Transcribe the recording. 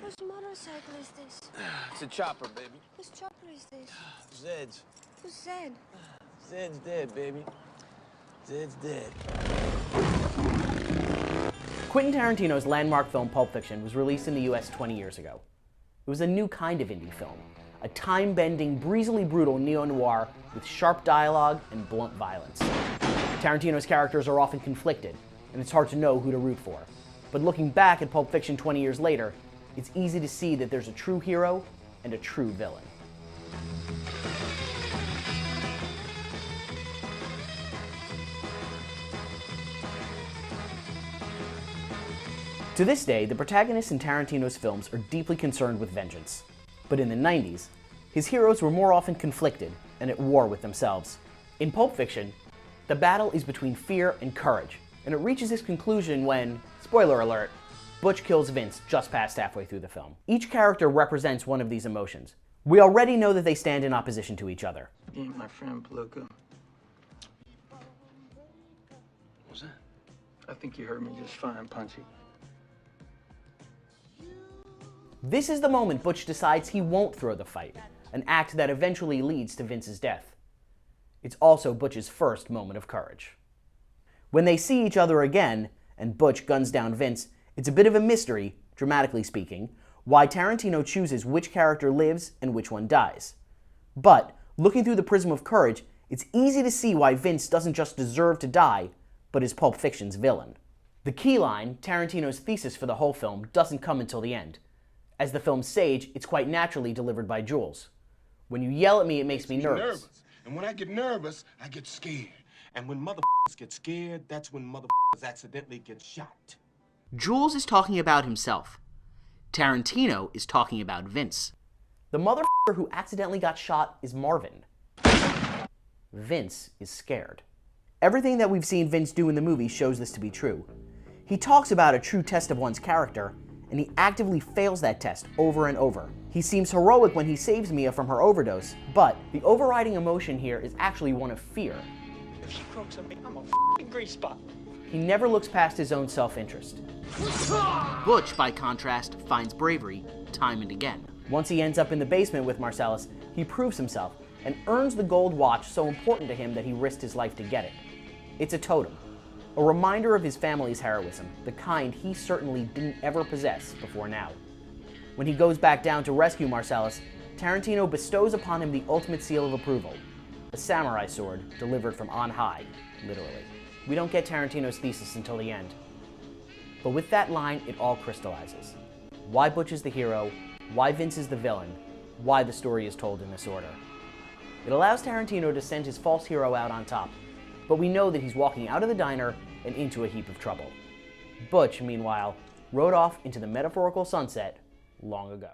Whose motorcycle is this? It's a chopper, baby. Whose chopper is this? Zed's. Who's Zed? Zed's dead, baby. Zed's dead. Quentin Tarantino's landmark film Pulp Fiction was released in the US 20 years ago. It was a new kind of indie film, a time-bending, breezily brutal neo-noir with sharp dialogue and blunt violence. Tarantino's characters are often conflicted, and it's hard to know who to root for. But looking back at Pulp Fiction 20 years later, it's easy to see that there's a true hero and a true villain. To this day, the protagonists in Tarantino's films are deeply concerned with vengeance. But in the 90s, his heroes were more often conflicted and at war with themselves. In Pulp Fiction, the battle is between fear and courage, and it reaches its conclusion when, spoiler alert, Butch kills Vince just past halfway through the film. Each character represents one of these emotions. We already know that they stand in opposition to each other. You ain't my friend, Pulp. What's that? I think you heard me just fine, Punchy. This is the moment Butch decides he won't throw the fight, an act that eventually leads to Vince's death. It's also Butch's first moment of courage. When they see each other again, and Butch guns down Vince, it's a bit of a mystery, dramatically speaking, why Tarantino chooses which character lives and which one dies. But, looking through the prism of courage, it's easy to see why Vince doesn't just deserve to die, but is Pulp Fiction's villain. The key line, Tarantino's thesis for the whole film, doesn't come until the end. As the film's sage, it's quite naturally delivered by Jules. When you yell at me, it makes me nervous. And when I get nervous, I get scared. And when motherfuckers get scared, that's when motherfuckers accidentally get shot. Jules is talking about himself. Tarantino is talking about Vince. The motherfucker who accidentally got shot is Marvin. Vince is scared. Everything that we've seen Vince do in the movie shows this to be true. He talks about a true test of one's character, and he actively fails that test over and over. He seems heroic when he saves Mia from her overdose, but the overriding emotion here is actually one of fear. If she croaks on me, I'm a f***ing grease spot. He never looks past his own self-interest. Butch, by contrast, finds bravery time and again. Once he ends up in the basement with Marcellus, he proves himself and earns the gold watch so important to him that he risked his life to get it. It's a totem, a reminder of his family's heroism, the kind he certainly didn't ever possess before now. When he goes back down to rescue Marcellus, Tarantino bestows upon him the ultimate seal of approval, a samurai sword delivered from on high, literally. We don't get Tarantino's thesis until the end. But with that line, it all crystallizes. Why Butch is the hero, why Vince is the villain, why the story is told in this order. It allows Tarantino to send his false hero out on top, but we know that he's walking out of the diner and into a heap of trouble. Butch, meanwhile, rode off into the metaphorical sunset long ago.